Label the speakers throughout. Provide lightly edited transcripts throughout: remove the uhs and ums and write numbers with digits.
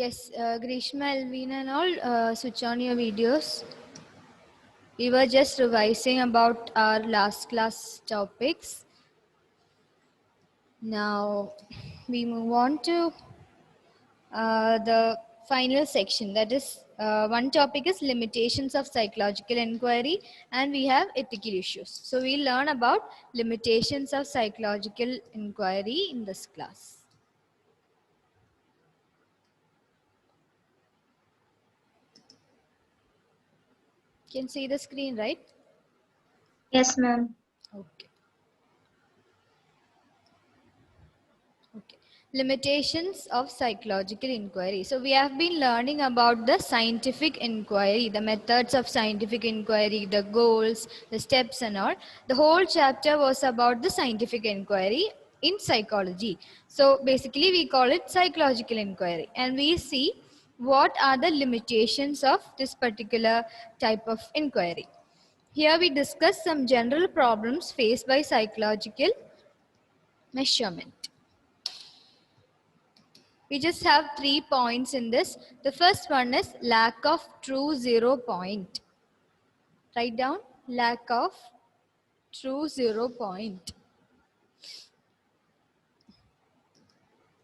Speaker 1: Yes, Grishma, Elvina and all, switch on your videos. We were just revising about our last class topics. Now we move on to the final section. That is, one topic is limitations of psychological inquiry, and we have ethical issues. So we'll learn about limitations of psychological inquiry in this class. You can see the screen, right?
Speaker 2: Yes, ma'am.
Speaker 1: Okay. Okay. Limitations of psychological inquiry. So we have been learning about the scientific inquiry, the methods of scientific inquiry, the goals, the steps and all. The whole chapter was about the scientific inquiry in psychology. So basically we call it psychological inquiry, and we see what are the limitations of this particular type of inquiry. Here we discuss some general problems faced by psychological measurement. We just have 3 points in this. The first one is lack of true 0 point. Write down lack of true 0 point.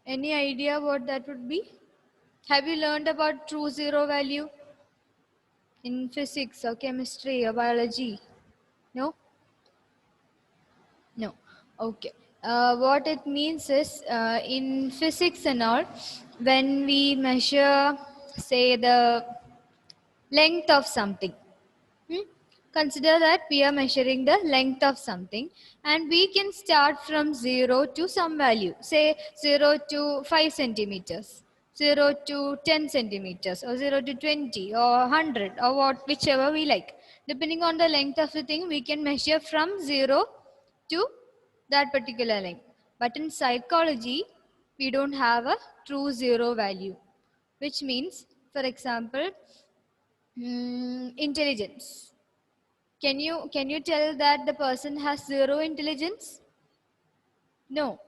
Speaker 1: Any idea what that would be? Have you learned about true zero value in physics or chemistry or biology? No? No. Okay. What it means is in physics and all, when we measure, say, the length of something. Consider that we are measuring the length of something, and we can start from 0 to some value, say 0 to 5 centimeters, 0 to 10 centimeters, or 0 to 20 or 100 or whichever we like. Depending on the length of the thing, we can measure from 0 to that particular length. But in psychology, we don't have a true 0 value, which means, for example, intelligence. Can you tell that the person has 0 intelligence? No,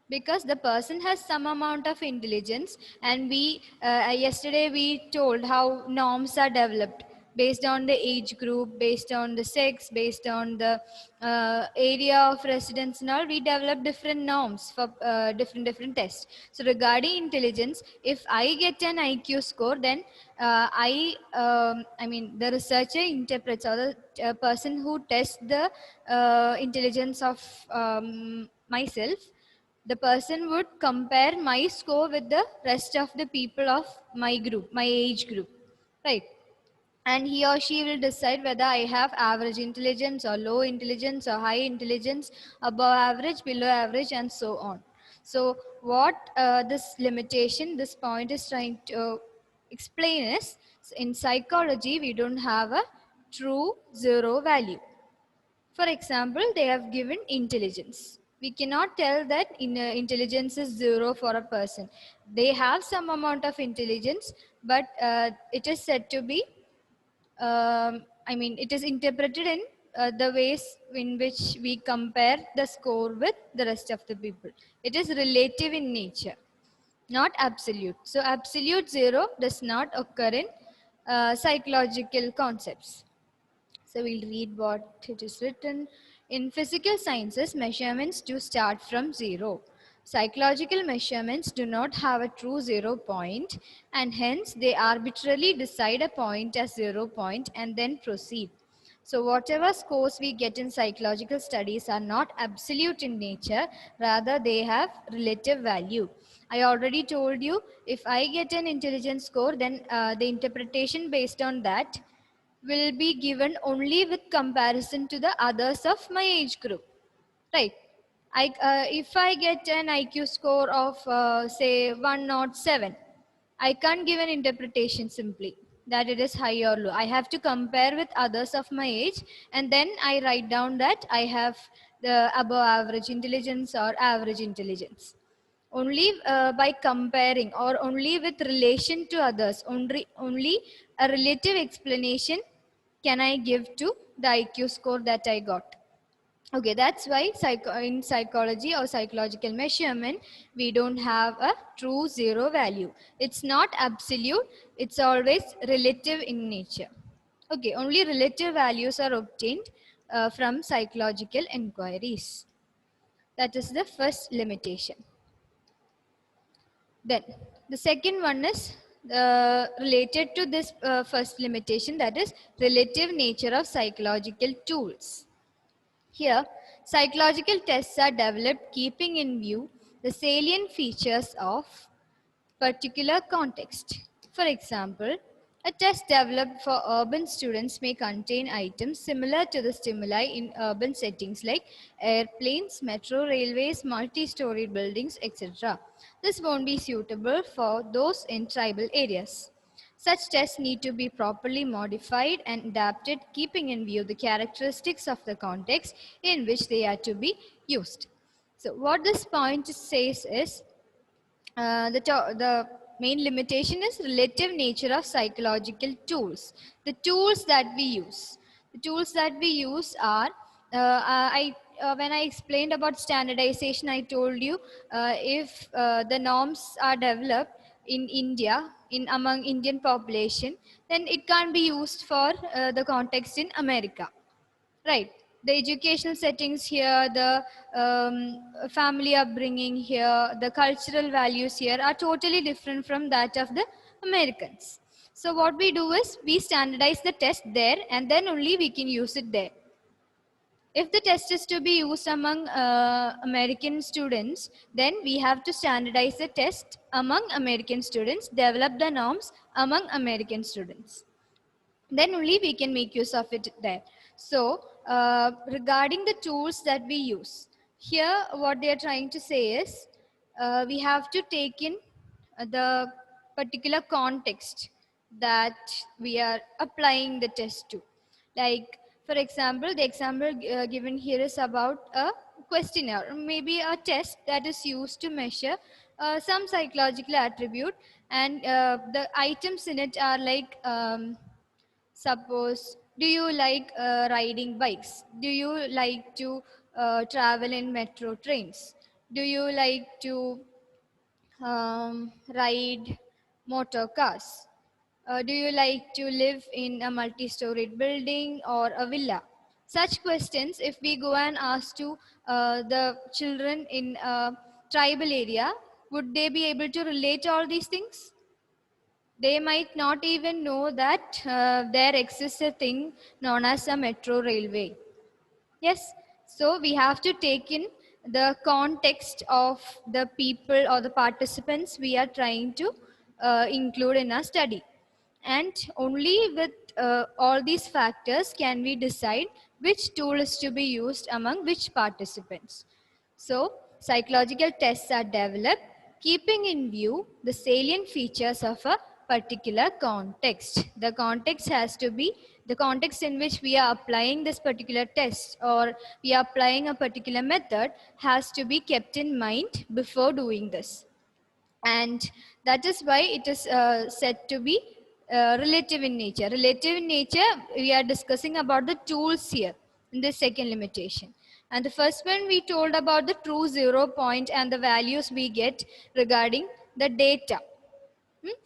Speaker 1: because the person has some amount of intelligence, and we yesterday we told how norms are developed based on the age group, based on the sex, based on the area of residence and all. We develop different norms for different tests. So regarding intelligence, if I get an IQ score, then I mean the researcher interprets, or the person who tests the intelligence of myself, the person would compare my score with the rest of the people of my group, my age group, right? And he or she will decide whether I have average intelligence or low intelligence or high intelligence, above average, below average, and so on. So what this limitation, this point is trying to explain is, in psychology we don't have a true 0 value. For example, they have given intelligence. We cannot tell that intelligence is 0 for a person. They have some amount of intelligence, but it is said to be, it is interpreted in the ways in which we compare the score with the rest of the people. It is relative in nature, not absolute. So absolute 0 does not occur in psychological concepts. So we'll read what it is written. In physical sciences, measurements do start from 0. Psychological measurements do not have a true 0 point, and hence they arbitrarily decide a point as 0 point and then proceed. So whatever scores we get in psychological studies are not absolute in nature, rather they have relative value. I already told you, if I get an intelligence score, then the interpretation based on that will be given only with comparison to the others of my age group, right? If I get an IQ score of say 107, I can't give an interpretation simply that it is high or low. I have to compare with others of my age, and then I write down that I have the above average intelligence or average intelligence. Only by comparing, or only with relation to others, only a relative explanation can I give to the IQ score that I got. Okay, that's why in psychology or psychological measurement, we don't have a true zero value. It's not absolute, it's always relative in nature. Okay, only relative values are obtained from psychological inquiries. That is the first limitation. Then the second one is related to this first limitation, that is relative nature of psychological tools. Here, psychological tests are developed keeping in view the salient features of particular context. For example, a test developed for urban students may contain items similar to the stimuli in urban settings like airplanes, metro railways, multi-story buildings, etc. This won't be suitable for those in tribal areas. Such tests need to be properly modified and adapted, keeping in view the characteristics of the context in which they are to be used. So, what this point says is the main limitation is relative nature of psychological tools. The tools that we use. The tools that we use are, when I explained about standardization, I told you if the norms are developed in India, in among Indian population, then it can't be used for the context in America. Right. The educational settings here, the family upbringing here, the cultural values here are totally different from that of the Americans. So what we do is we standardize the test there and then only we can use it there. If the test is to be used among American students, then we have to standardize the test among American students, develop the norms among American students, then only we can make use of it there. So regarding the tools that we use, here what they are trying to say is we have to take in the particular context that we are applying the test to. Like for example, the example given here is about a questionnaire, maybe a test that is used to measure some psychological attribute, and the items in it are like suppose, do you like riding bikes? Do you like to travel in metro trains? Do you like to ride motor cars? Do you like to live in a multi-storied building or a villa? Such questions, if we go and ask to the children in a tribal area, would they be able to relate all these things? They might not even know that there exists a thing known as a metro railway. Yes, so we have to take in the context of the people or the participants we are trying to include in our study. And only with all these factors can we decide which tool is to be used among which participants. So, psychological tests are developed keeping in view the salient features of a particular context. The context has to be the context in which we are applying this particular test or we are applying a particular method has to be kept in mind before doing this. And that is why it is said to be relative in nature. Relative in nature, we are discussing about the tools here in the second limitation. And the first one we told about the true 0 point and the values we get regarding the data.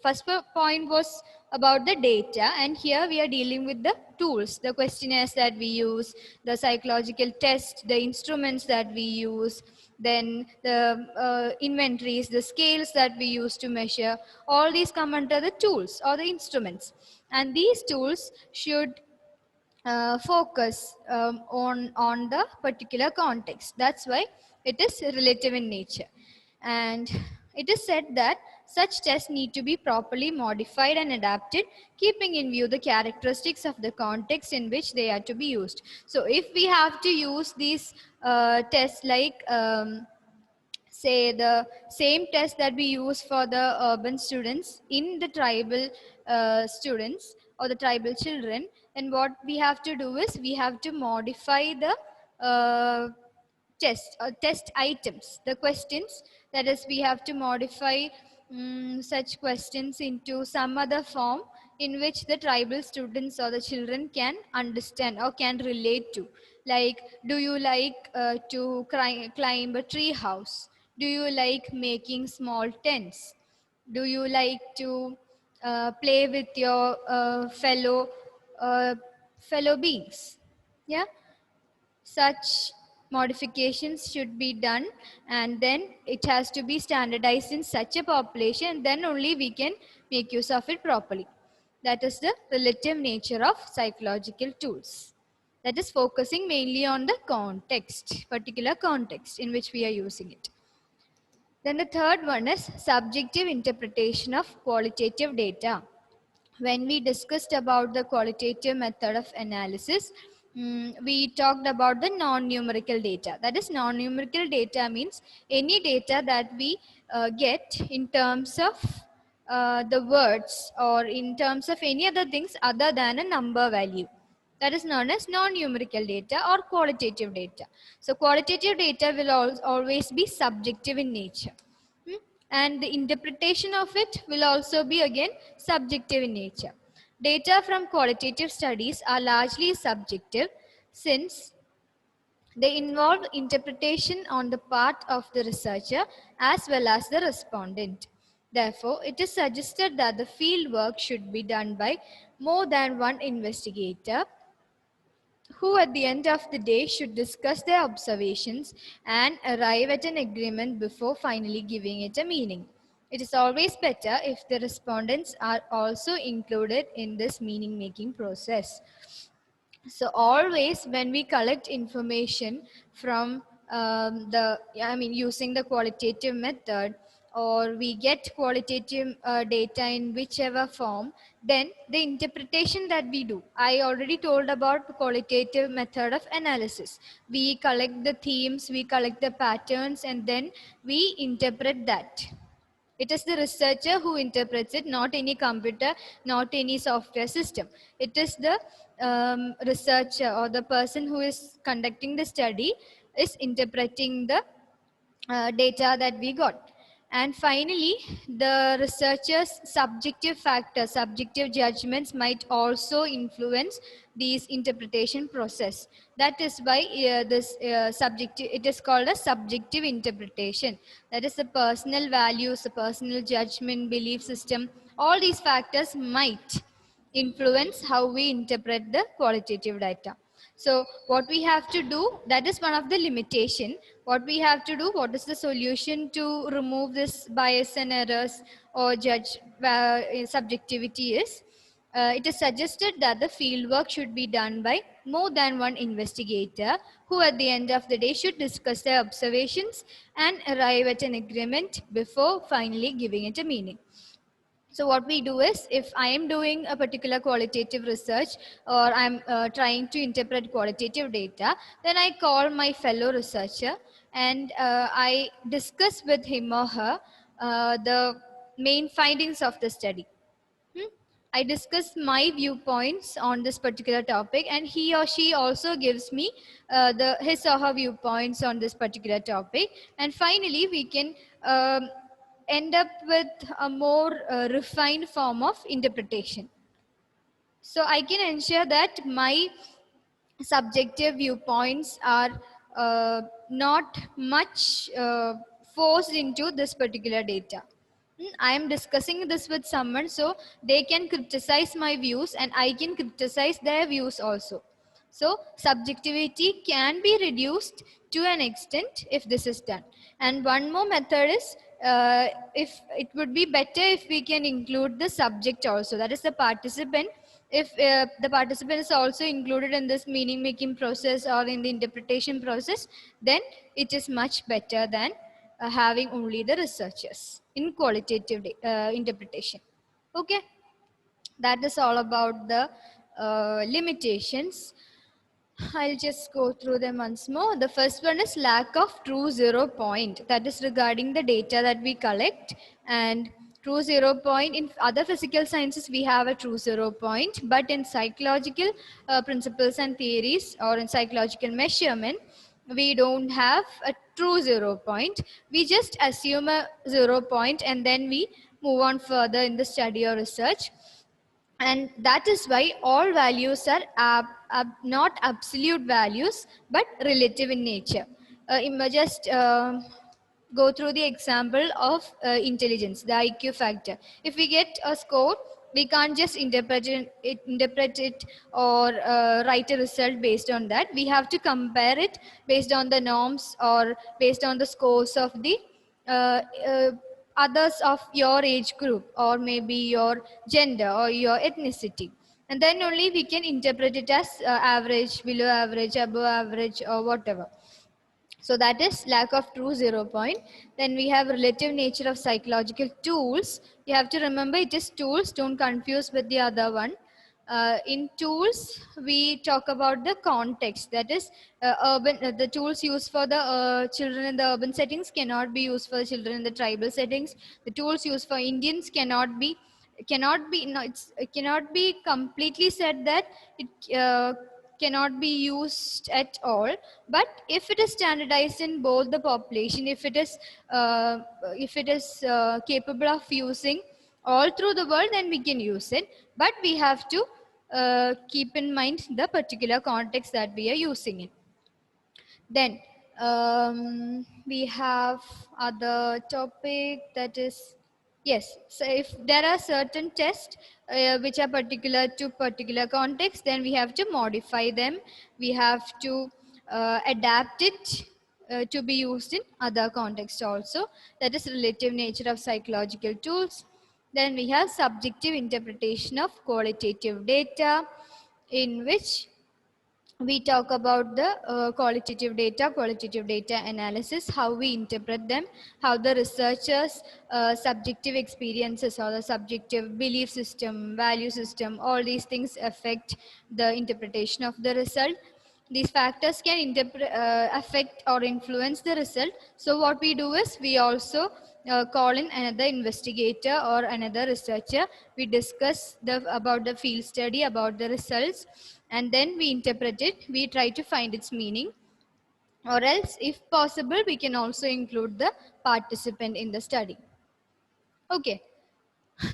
Speaker 1: First point was about the data, and here we are dealing with the tools, the questionnaires that we use, the psychological tests, the instruments that we use, then the inventories, the scales that we use to measure. All these come under the tools or the instruments, and these tools should focus on the particular context. That's why it is relative in nature. And it is said that such tests need to be properly modified and adapted, keeping in view the characteristics of the context in which they are to be used. So if we have to use these tests like say the same test that we use for the urban students in the tribal students or the tribal children, and what we have to do is we have to modify the test items, the questions, that is we have to modify such questions into some other form in which the tribal students or the children can understand or can relate to. Like, do you like to climb a tree house? Do you like making small tents? Do you like to play with your uh, fellow beings? Yeah, such modifications should be done, and then it has to be standardized in such a population, then only we can make use of it properly. That is the relative nature of psychological tools. That is focusing mainly on the context, particular context in which we are using it. Then the third one is subjective interpretation of qualitative data. When we discussed about the qualitative method of analysis, we talked about the non-numerical data. That is, non-numerical data means any data that we get in terms of the words or in terms of any other things other than a number value. That is known as non-numerical data or qualitative data. So qualitative data will always be subjective in nature. And the interpretation of it will also be again subjective in nature. Data from qualitative studies are largely subjective since they involve interpretation on the part of the researcher as well as the respondent. Therefore, it is suggested that the field work should be done by more than one investigator who at the end of the day should discuss their observations and arrive at an agreement before finally giving it a meaning. It is always better if the respondents are also included in this meaning making process. So always when we collect information from using the qualitative method, or we get qualitative data in whichever form, then the interpretation that we do, I already told about the qualitative method of analysis. We collect the themes, we collect the patterns, and then we interpret that. It is the researcher who interprets it, not any computer, not any software system. It is the researcher or the person who is conducting the study is interpreting the data that we got. And finally, the researcher's subjective factors, subjective judgments might also influence these interpretation process. That is why this subjective, it is called a subjective interpretation. That is the personal values, the personal judgment, belief system, all these factors might influence how we interpret the qualitative data. So what we have to do, that is one of the limitation. What we have to do, what is the solution to remove this bias and errors or judge subjectivity is, it is suggested that the fieldwork should be done by more than one investigator who at the end of the day should discuss their observations and arrive at an agreement before finally giving it a meaning. So what we do is, if I am doing a particular qualitative research or I'm trying to interpret qualitative data, then I call my fellow researcher and I discuss with him or her the main findings of the study. I discuss my viewpoints on this particular topic, and he or she also gives me his or her viewpoints on this particular topic. And finally, we can end up with a more refined form of interpretation. So I can ensure that my subjective viewpoints are not much forced into this particular data. I am discussing this with someone, so they can criticize my views and I can criticize their views also. So subjectivity can be reduced to an extent if this is done. And one more method is, if it would be better if we can include the subject also, that is the participant. If the participant is also included in this meaning making process or in the interpretation process, then it is much better than having only the researchers in qualitative interpretation. Okay, that is all about the limitations. I'll just go through them once more. The first one is lack of true zero point. That is regarding the data that we collect. And true zero point, in other physical sciences, we have a true zero point. But in psychological principles and theories, or in psychological measurement, we don't have a true zero point. We just assume a 0 point and then we move on further in the study or research. And that is why all values are not absolute values but relative in nature. Just go through the example of intelligence, the IQ factor. If we get a score, we can't just interpret it or write a result based on that. We have to compare it based on the norms or based on the scores of the uh, uh, others of your age group, or maybe your gender or your ethnicity, and then only we can interpret it as average, below average, above average, or whatever. So that is lack of true 0 point. Then we have relative nature of psychological tools. You have to remember it is tools, don't confuse with the other one. In tools, we talk about the context. That is, the tools used for the children in the urban settings cannot be used for the children in the tribal settings. The tools used for Indians cannot be no, it cannot be completely said that it cannot be used at all. But if it is standardized in both the population, if it is capable of using all through the world, then we can use it. But we have to keep in mind the particular context that we are using it. Then we have other topic, that is, yes, so if there are certain tests which are particular to particular context, then we have to modify them. We have to adapt it to be used in other contexts also. That is relative nature of psychological tools. Then we have subjective interpretation of qualitative data, in which we talk about the qualitative data analysis, how we interpret them, how the researchers' subjective experiences or the subjective belief system, value system, all these things affect the interpretation of the result. These factors can affect or influence the result. So what we do is we also call in another investigator or another researcher. We discuss about the field study, about the results, and then we interpret it. We try to find its meaning, or else if possible we can also include the participant in the study. Okay,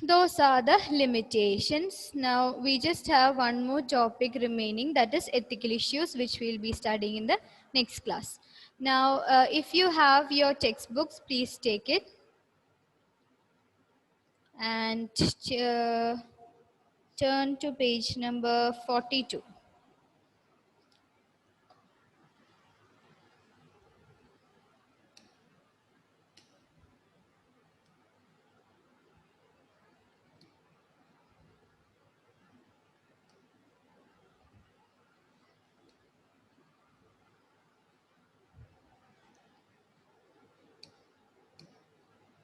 Speaker 1: those are the limitations. Now we just have one more topic remaining, that is ethical issues, which we'll be studying in the next class. Now if you have your textbooks, please take it and turn to page number 42.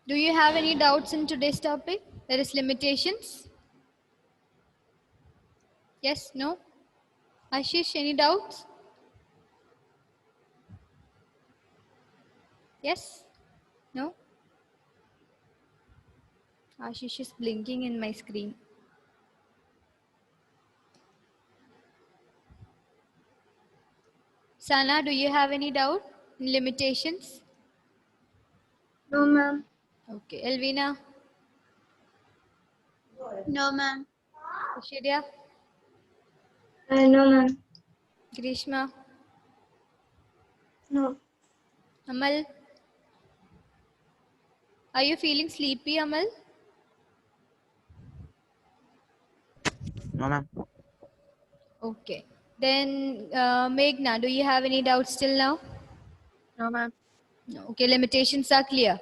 Speaker 1: Do you have any doubts in today's topic? There is limitations. Yes, no? Ashish, any doubts? Yes? No? Ashish is blinking in my screen. Sana, do you have any doubt in limitations?
Speaker 2: No, ma'am.
Speaker 1: Okay. Elvina?
Speaker 2: No, ma'am.
Speaker 1: Ashirya?
Speaker 2: No, ma'am.
Speaker 1: Grishma?
Speaker 2: No.
Speaker 1: Amal? Are you feeling sleepy, Amal?
Speaker 3: No, ma'am.
Speaker 1: Okay. Then Meghna, do you have any doubts till now?
Speaker 2: No, ma'am.
Speaker 1: No. Okay, limitations are clear.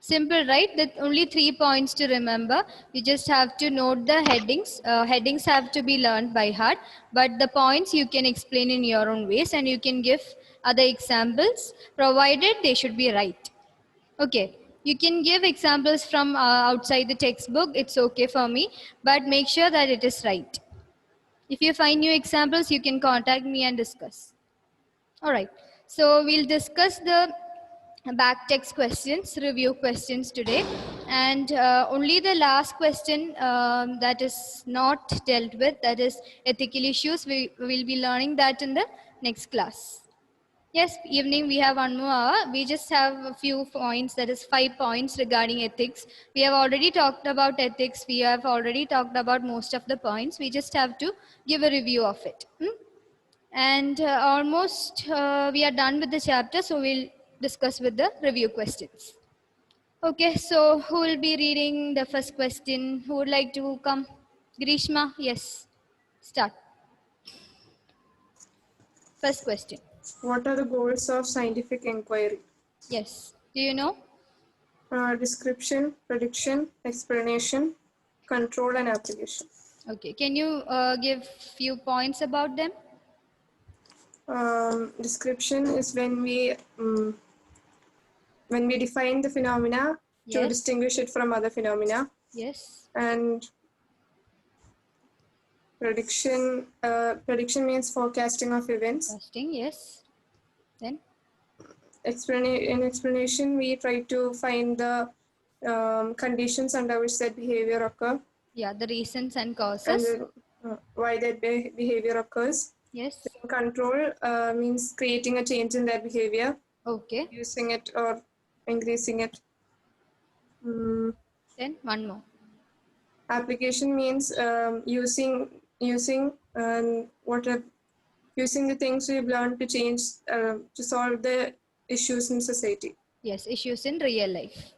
Speaker 1: Simple, right? That only 3 points to remember. You just have to note the headings. Headings have to be learned by heart, but the points you can explain in your own ways, and you can give other examples, provided they should be right. Okay. You can give examples from outside the textbook. It's okay for me, but make sure that it is right. If you find new examples, you can contact me and discuss. All right. So we'll discuss the back text questions, review questions today. And only the last question that is not dealt with, that is ethical issues, we will be learning that in the next class. Yes, evening we have 1 more hour. We just have a few points, that is 5 points regarding ethics. We have already talked about ethics. We have already talked about most of the points. We just have to give a review of it. And almost we are done with the chapter, so we'll discuss with the review questions. Okay, so who will be reading the first question? Who would like to come? Grishma, yes. Start. First question.
Speaker 4: What are the goals of scientific inquiry?
Speaker 1: Yes. Do you know?
Speaker 4: Description, prediction, explanation, control, and application.
Speaker 1: Okay. Can you give few points about them?
Speaker 4: Description is when we define the phenomena to
Speaker 1: Yes.
Speaker 4: distinguish it from other phenomena,
Speaker 1: Yes.
Speaker 4: and prediction means forecasting of events.
Speaker 1: Casting. Yes. Then.
Speaker 4: In explanation, we try to find the conditions under which that behavior occur,
Speaker 1: Yeah. The reasons and
Speaker 4: and
Speaker 1: causes.
Speaker 4: why that behavior occurs.
Speaker 1: Yes.
Speaker 4: Control means creating a change in their behavior,
Speaker 1: Okay.
Speaker 4: reducing it or increasing it.
Speaker 1: Then one more.
Speaker 4: Application means using the things we've learned to change to solve the issues in society.
Speaker 1: Yes. Issues in real life.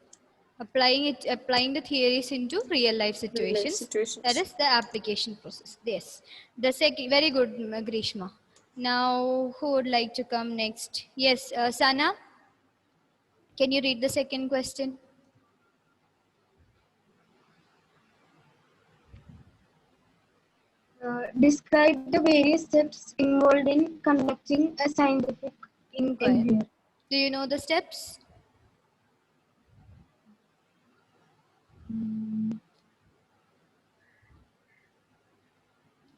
Speaker 1: Applying the theories into real life situations.
Speaker 4: situations.
Speaker 1: That is the application process. Yes. The second, very good, Grishma. Now, who would like to come next? Yes, Sana. Can you read the second question?
Speaker 2: Describe the various steps involved in conducting a scientific inquiry.
Speaker 1: Do you know the steps?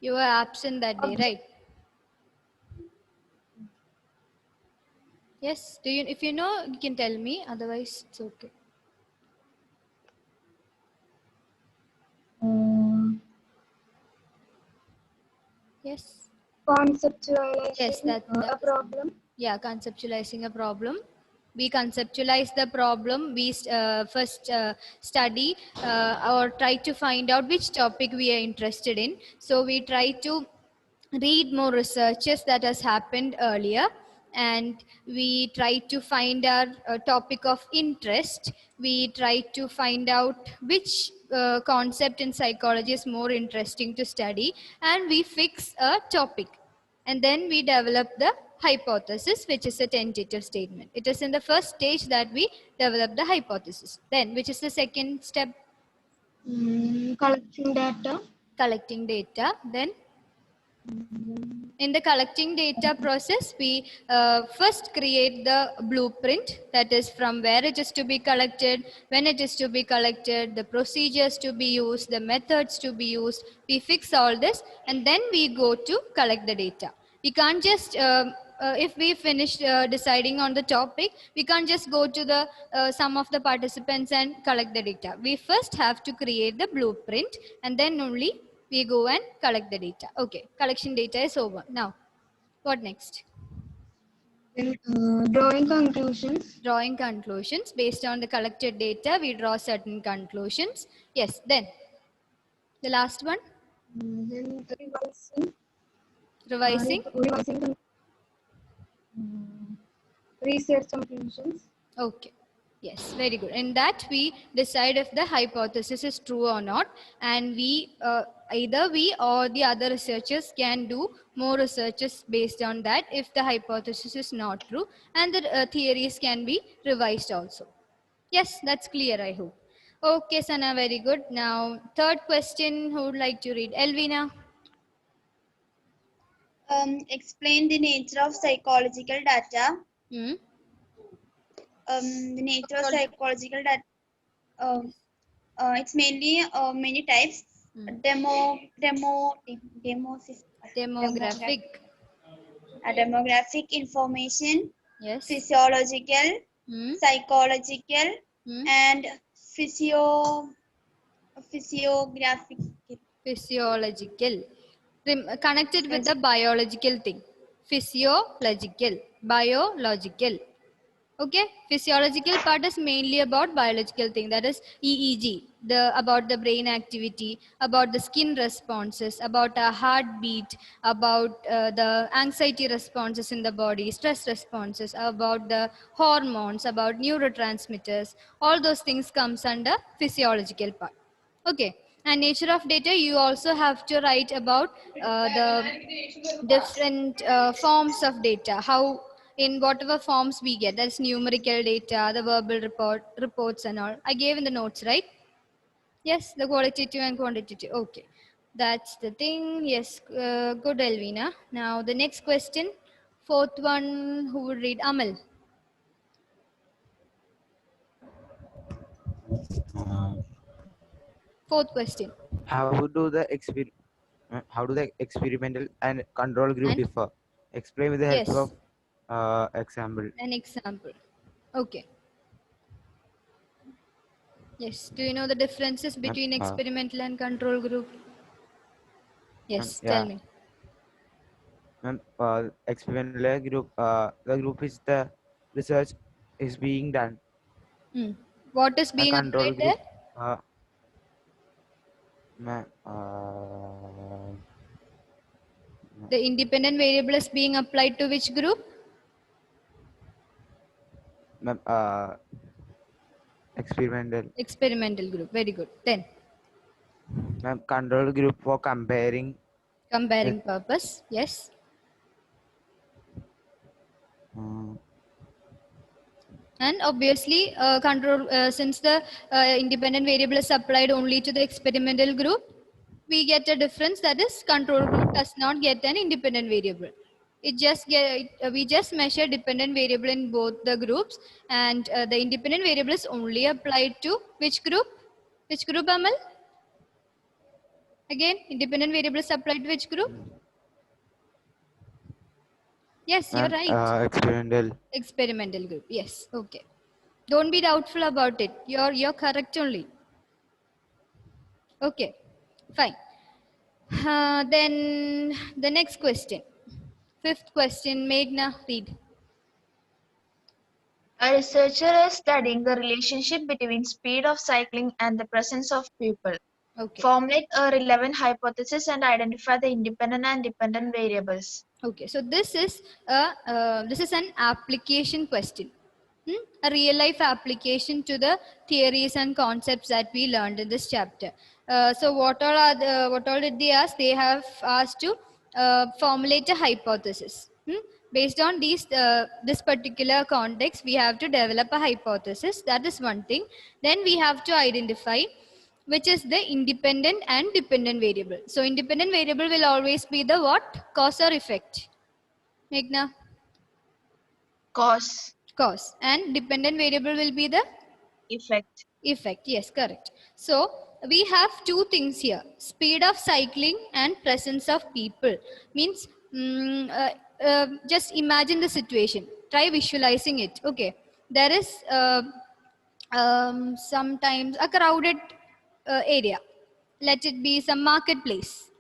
Speaker 1: You were absent that day, right? Yes. Do you? If you know, you can tell me. Otherwise, it's okay. Yes.
Speaker 2: Conceptualizing
Speaker 1: Yes,
Speaker 2: a
Speaker 1: that
Speaker 2: problem.
Speaker 1: Yeah, conceptualizing a problem. We conceptualize the problem. We first study or try to find out which topic we are interested in. So we try to read more researches that has happened earlier, and we try to find our topic of interest. We try to find out which concept in psychology is more interesting to study, and we fix a topic, and then we develop the hypothesis, which is a tentative statement. It is in the first stage that we develop the hypothesis. Then, which is the second step?
Speaker 2: Collecting data.
Speaker 1: Collecting data. Then, in the collecting data process, we first create the blueprint, that is from where it is to be collected, when it is to be collected, the procedures to be used, the methods to be used. We fix all this, and then we go to collect the data. We can't just if we finish deciding on the topic, we can't just go to the some of the participants and collect the data. We first have to create the blueprint, and then only we go and collect the data. Okay, collection data is over. Now, what next?
Speaker 2: Then drawing conclusions.
Speaker 1: Drawing conclusions. Based on the collected data, we draw certain conclusions. Yes, then the last one?
Speaker 2: Then
Speaker 1: Revising.
Speaker 2: Revising research conclusions.
Speaker 1: Okay. Yes, very good. In that, we decide if the hypothesis is true or not, and we either we or the other researchers can do more researches based on that if the hypothesis is not true, and the theories can be revised also. Yes, that's clear, I hope. Okay, Sana, very good. Now, third question, who would like to read? Elvina.
Speaker 5: Explain the nature of psychological data.
Speaker 1: Hmm?
Speaker 5: The nature of psychological data. It's mainly many types.
Speaker 1: Demographic.
Speaker 5: Demographic information.
Speaker 1: Yes.
Speaker 5: Physiological, psychological, and physiographic.
Speaker 1: Physiological. Connected with the biological thing. Physiological. Biological. Okay, physiological part is mainly about biological thing, that is EEG, about the brain activity, about the skin responses, about a heartbeat, about the anxiety responses in the body, stress responses, about the hormones, about neurotransmitters. All those things comes under physiological part. Okay, and nature of data, you also have to write about the different forms of data, how in whatever forms we get, that's numerical data, the verbal reports and all. I gave in the notes, right? Yes, the qualitative and quantitative. Okay, that's the thing. Yes, good, Elvina. Now the next question, fourth one, who would read? Amal.
Speaker 3: Uh,
Speaker 1: Fourth question.
Speaker 3: how do the experimental and control group
Speaker 1: And
Speaker 3: differ? Explain with the help
Speaker 1: yes,
Speaker 3: of example.
Speaker 1: an example. Okay. Yes. Do you know the differences
Speaker 3: Ma'am,
Speaker 1: between experimental and control group? Yes. Tell
Speaker 3: yeah,
Speaker 1: me.
Speaker 3: ma'am, experimental group. The group is the research is being done.
Speaker 1: Hmm. What is
Speaker 3: A
Speaker 1: being
Speaker 3: control
Speaker 1: applied there?
Speaker 3: group. Ma'am,
Speaker 1: The independent variable is being applied to which group?
Speaker 3: ma'am, experimental.
Speaker 1: Experimental group. Very good. Then
Speaker 3: Ma'am, control group for comparing.
Speaker 1: comparing purpose. Yes.
Speaker 3: Uh,
Speaker 1: And obviously, since the independent variable is applied only to the experimental group, we get a difference, that is control group does not get an independent variable. We just measure dependent variable in both the groups, and the independent variable is only applied to which group? Which group, Amal? Again, independent variable is applied to which group? Yes, you're
Speaker 3: ma'am,
Speaker 1: right.
Speaker 3: experimental.
Speaker 1: Experimental group. Yes. Okay. Don't be doubtful about it. You're correct only. Okay. Fine. Then the next question. Fifth question. Meghna, read.
Speaker 6: A researcher is studying the relationship between speed of cycling and the presence of people.
Speaker 1: Okay.
Speaker 6: Formulate a relevant hypothesis and identify the independent and dependent variables.
Speaker 1: Okay. So this is an application question. A real life application to the theories and concepts that we learned in this chapter. So what all did they ask? They have asked to formulate a hypothesis. Based on this particular context, we have to develop a hypothesis. That is one thing. Then we have to identify which is the independent and dependent variable. So independent variable will always be the what? Cause or effect? Meghna?
Speaker 6: Cause,
Speaker 1: Cause. And dependent variable will be the
Speaker 6: effect.
Speaker 1: effect. Yes, correct. So we have two things here: speed of cycling and presence of people. Means just imagine the situation. Try visualizing it. Okay, there is sometimes a crowded area. Let it be some marketplace.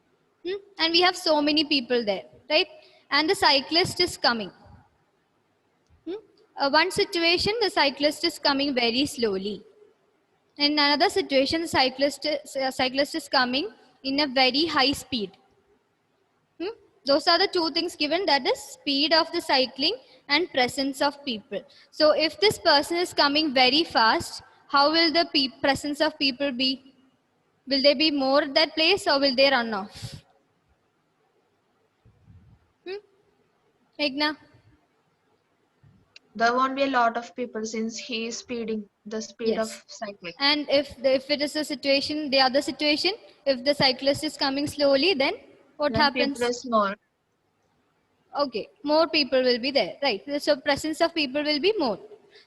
Speaker 1: And we have so many people there, right? And the cyclist is coming. One situation, the cyclist is coming very slowly. In another situation, the cyclist is coming in a very high speed. Those are the two things given, that is speed of the cycling and presence of people. So if this person is coming very fast, how will the presence of people be? Will they be more at that place or will they run off? Meghna?
Speaker 6: There won't be a lot of people since he is speeding the speed of
Speaker 1: Yes.
Speaker 6: cycling.
Speaker 1: And if it is a situation, the other situation, if the cyclist is coming slowly, then what
Speaker 6: Then
Speaker 1: happens?
Speaker 6: people is more.
Speaker 1: Okay, more people will be there, right? So presence of people will be more.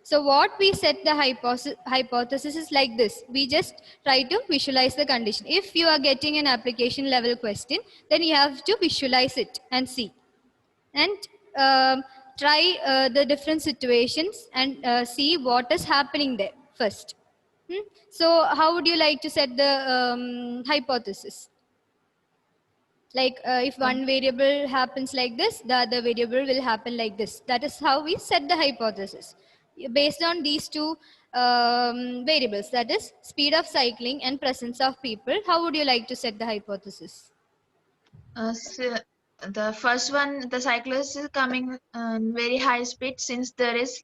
Speaker 1: So what we set the hypothesis is like this. We just try to visualize the condition. If you are getting an application level question, then you have to visualize it and see. And try the different situations and see what is happening there first. So how would you like to set the hypothesis? Like if one variable happens like this, the other variable will happen like this. That is how we set the hypothesis. Based on these two variables, that is speed of cycling and presence of people, how would you like to set the hypothesis?
Speaker 6: So the first one, the cyclist is coming very high speed since there is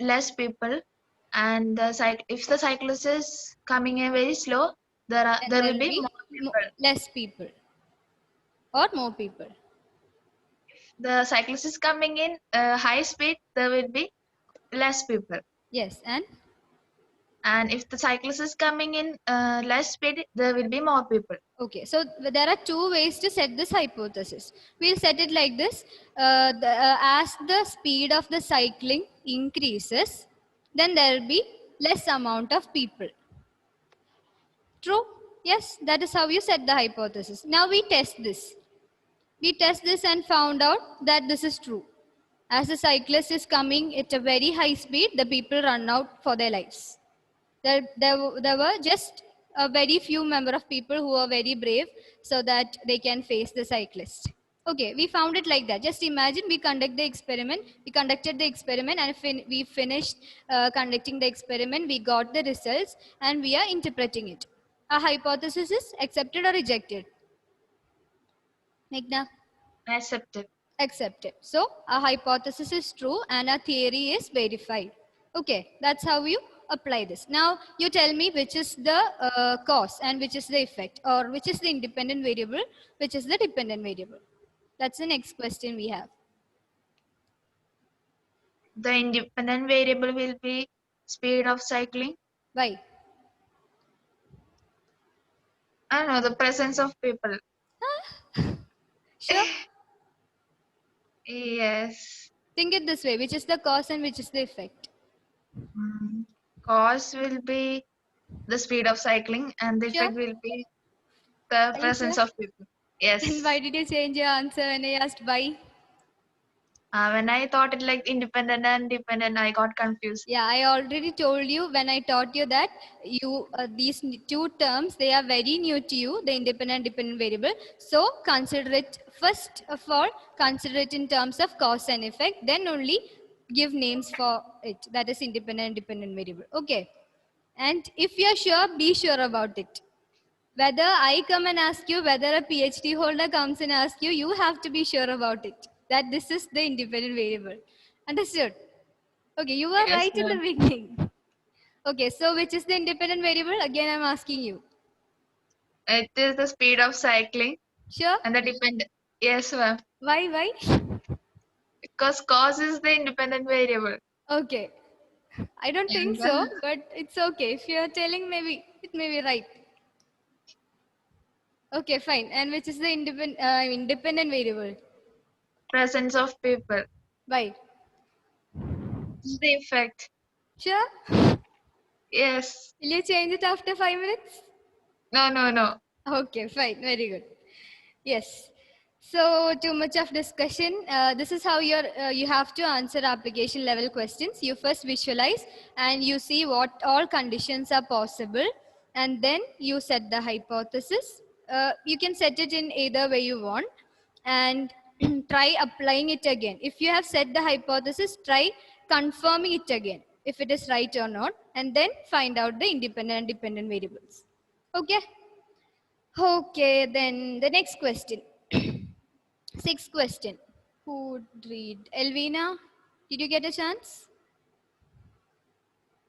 Speaker 6: less people, and if the cyclist is coming in very slow,
Speaker 1: Then
Speaker 6: there
Speaker 1: there
Speaker 6: will
Speaker 1: will
Speaker 6: be
Speaker 1: be
Speaker 6: more people.
Speaker 1: less people or more people.
Speaker 6: The cyclist is coming in high speed, there will be less people.
Speaker 1: Yes,
Speaker 6: And if the cyclist is coming in less speed, there will be more people.
Speaker 1: okay, so there are two ways to set this hypothesis. We'll set it like this. As the speed of the cycling increases, then there will be less amount of people. True? Yes, that is how you set the hypothesis. Now we test this. We test this and found out that this is true. As the cyclist is coming at a very high speed, the people run out for their lives. There were just a very few number of people who are very brave so that they can face the cyclist. Okay, we found it like that. Just imagine we conducted the experiment and we finished conducting the experiment. We got the results and we are interpreting it. A hypothesis is accepted or rejected? Meghna?
Speaker 6: Accepted.
Speaker 1: Accepted. So a hypothesis is true and a theory is verified. Okay, that's how you apply this. Now you tell me which is the cause and which is the effect, or which is the independent variable, which is the dependent variable. That's the next question we have.
Speaker 6: The independent variable will be speed of cycling.
Speaker 1: Why?
Speaker 6: I know, the presence of people.
Speaker 1: Sure.
Speaker 6: Yes.
Speaker 1: Think it this way, which is the cause and which is the effect?
Speaker 6: Cause will be the speed of cycling and the
Speaker 1: Sure.
Speaker 6: effect will be the
Speaker 1: you
Speaker 6: presence
Speaker 1: sure?
Speaker 6: of people. Yes.
Speaker 1: Then why did you change your answer when I asked why?
Speaker 6: When I thought it like independent and dependent, I got confused.
Speaker 1: Yeah, I already told you when I taught you that these two terms, they are very new to you, the independent dependent variable. So consider it, first of all, consider it in terms of cause and effect, then only give names for it. That is independent dependent variable. Okay. And if you're sure, be sure about it. Whether I come and ask you, whether a PhD holder comes and asks you, you have to be sure about it, that this is the independent variable. Understood? Okay, you were
Speaker 6: Yes,
Speaker 1: right in the
Speaker 6: ma'am.
Speaker 1: beginning. Okay, so which is the independent variable? Again, I'm asking you.
Speaker 6: It is the speed of cycling
Speaker 1: Sure?
Speaker 6: and the dependent. Yes, ma'am.
Speaker 1: Why?
Speaker 6: Because cause is the independent variable.
Speaker 1: Okay. I don't think
Speaker 6: And
Speaker 1: so, but it's okay. If you're telling, maybe it may be right. Okay, fine. And which is the independent variable?
Speaker 6: presence of people.
Speaker 1: Why?
Speaker 6: The effect.
Speaker 1: Sure?
Speaker 6: Yes.
Speaker 1: Will you change it after 5 minutes?
Speaker 6: No.
Speaker 1: Okay, fine. Very good. Yes. So too much of discussion. This is how you have to answer application level questions. You first visualize and you see what all conditions are possible, and then you set the hypothesis. You can set it in either way you want, and try applying it again. If you have set the hypothesis, try confirming it again if it is right or not, and then find out the independent and dependent variables. Okay. Okay, then the next question. Sixth question. Who would read? Elvina, did you get a chance?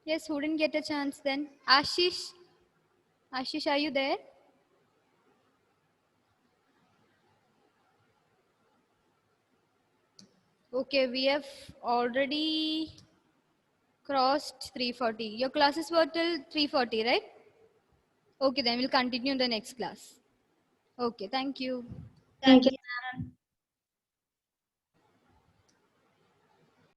Speaker 1: Yes, who didn't get a chance then? Ashish? Ashish, are you there? Okay, we have already crossed 3:40. Your classes were till 3:40, right? Okay, then we'll continue in the next class. Okay, thank you.
Speaker 2: Thank you.